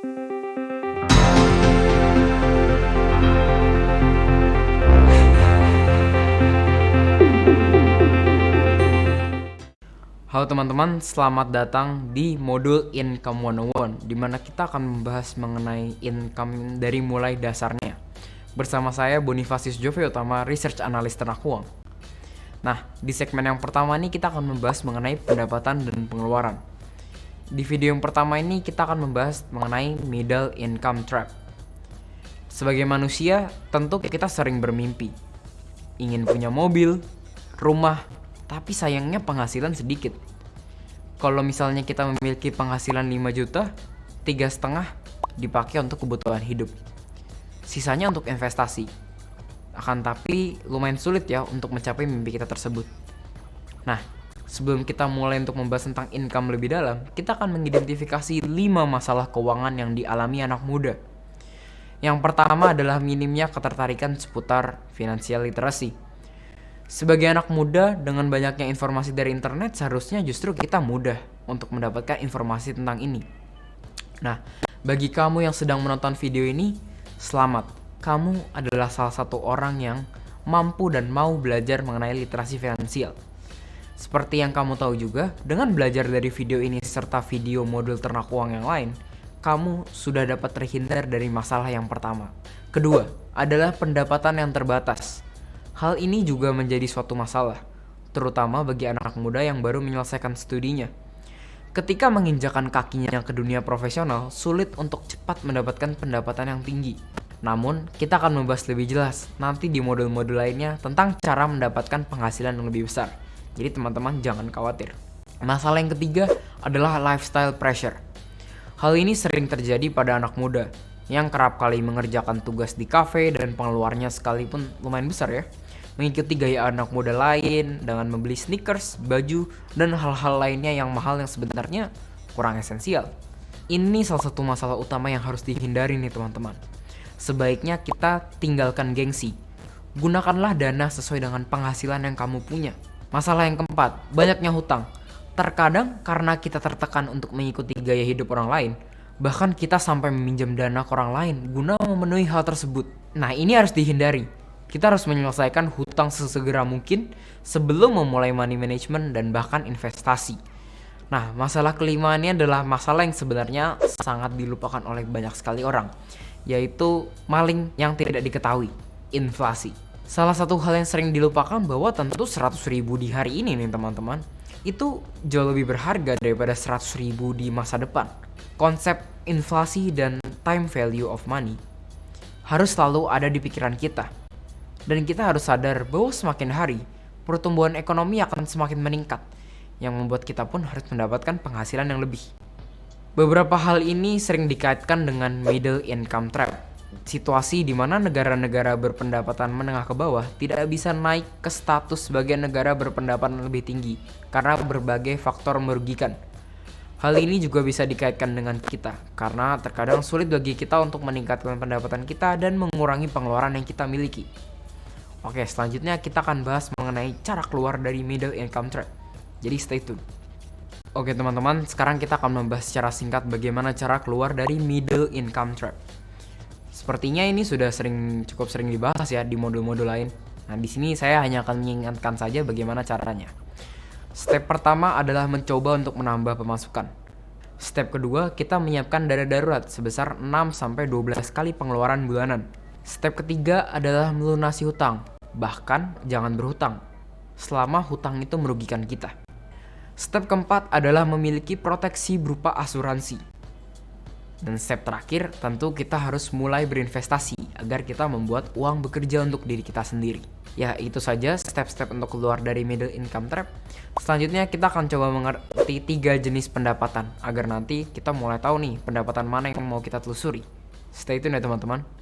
Halo teman-teman, selamat datang di modul Income 101, di mana kita akan membahas mengenai income dari mulai dasarnya. Bersama saya Bonifasius Jove Utama, Research Analyst Ternak Uang. Nah, di segmen yang pertama ini kita akan membahas mengenai pendapatan dan pengeluaran. Di video yang pertama ini kita akan membahas mengenai middle income trap. Sebagai manusia, tentu kita sering bermimpi, ingin punya mobil, rumah, tapi sayangnya penghasilan sedikit. Kalau misalnya kita memiliki penghasilan 5 juta, 3,5 dipakai untuk kebutuhan hidup. Sisanya untuk investasi. Akan tapi lumayan sulit ya untuk mencapai mimpi kita tersebut. Nah, sebelum kita mulai untuk membahas tentang income lebih dalam, kita akan mengidentifikasi 5 masalah keuangan yang dialami anak muda. Yang pertama adalah minimnya ketertarikan seputar financial literacy. Sebagai anak muda, dengan banyaknya informasi dari internet, seharusnya justru kita mudah untuk mendapatkan informasi tentang ini. Nah, bagi kamu yang sedang menonton video ini, selamat. Kamu adalah salah satu orang yang mampu dan mau belajar mengenai literasi finansial. Seperti yang kamu tahu juga, dengan belajar dari video ini serta video modul ternak uang yang lain, kamu sudah dapat terhindar dari masalah yang pertama. Kedua, adalah pendapatan yang terbatas. Hal ini juga menjadi suatu masalah, terutama bagi anak muda yang baru menyelesaikan studinya. Ketika menginjakan kakinya ke dunia profesional, sulit untuk cepat mendapatkan pendapatan yang tinggi. Namun, kita akan membahas lebih jelas nanti di modul-modul lainnya tentang cara mendapatkan penghasilan yang lebih besar. Jadi teman-teman jangan khawatir. Masalah yang ketiga adalah lifestyle pressure. Hal ini sering terjadi pada anak muda yang kerap kali mengerjakan tugas di kafe dan pengeluarannya sekalipun lumayan besar ya. Mengikuti gaya anak muda lain dengan membeli sneakers, baju, dan hal-hal lainnya yang mahal yang sebenarnya kurang esensial. Ini salah satu masalah utama yang harus dihindari nih teman-teman. Sebaiknya kita tinggalkan gengsi. Gunakanlah dana sesuai dengan penghasilan yang kamu punya. Masalah yang keempat, banyaknya hutang. Terkadang karena kita tertekan untuk mengikuti gaya hidup orang lain, bahkan kita sampai meminjam dana ke orang lain guna memenuhi hal tersebut. Nah, ini harus dihindari. Kita harus menyelesaikan hutang sesegera mungkin sebelum memulai money management dan bahkan investasi. Nah, masalah kelima ini adalah masalah yang sebenarnya sangat dilupakan oleh banyak sekali orang, yaitu maling yang tidak diketahui, inflasi. Salah satu hal yang sering dilupakan bahwa tentu 100.000 di hari ini nih teman-teman, itu jauh lebih berharga daripada 100.000 di masa depan. Konsep inflasi dan time value of money harus selalu ada di pikiran kita. Dan kita harus sadar bahwa semakin hari, pertumbuhan ekonomi akan semakin meningkat, yang membuat kita pun harus mendapatkan penghasilan yang lebih. Beberapa hal ini sering dikaitkan dengan middle income trap, situasi di mana negara-negara berpendapatan menengah ke bawah tidak bisa naik ke status sebagai negara berpendapatan lebih tinggi karena berbagai faktor merugikan. Hal ini juga bisa dikaitkan dengan kita, karena terkadang sulit bagi kita untuk meningkatkan pendapatan kita dan mengurangi pengeluaran yang kita miliki. Oke, selanjutnya kita akan bahas mengenai cara keluar dari middle income trap. Jadi stay tune. Oke teman-teman, sekarang kita akan membahas secara singkat bagaimana cara keluar dari middle income trap. Sepertinya ini sudah cukup sering dibahas ya di modul-modul lain. Nah, di sini saya hanya akan mengingatkan saja bagaimana caranya. Step pertama adalah mencoba untuk menambah pemasukan. Step kedua, kita menyiapkan dana darurat sebesar 6-12 kali pengeluaran bulanan. Step ketiga adalah melunasi hutang. Bahkan jangan berhutang selama hutang itu merugikan kita. Step keempat adalah memiliki proteksi berupa asuransi. Dan step terakhir, tentu kita harus mulai berinvestasi agar kita membuat uang bekerja untuk diri kita sendiri. Ya, itu saja step-step untuk keluar dari middle income trap. Selanjutnya kita akan coba mengerti 3 jenis pendapatan agar nanti kita mulai tahu nih pendapatan mana yang mau kita telusuri. Stay tune ya teman-teman.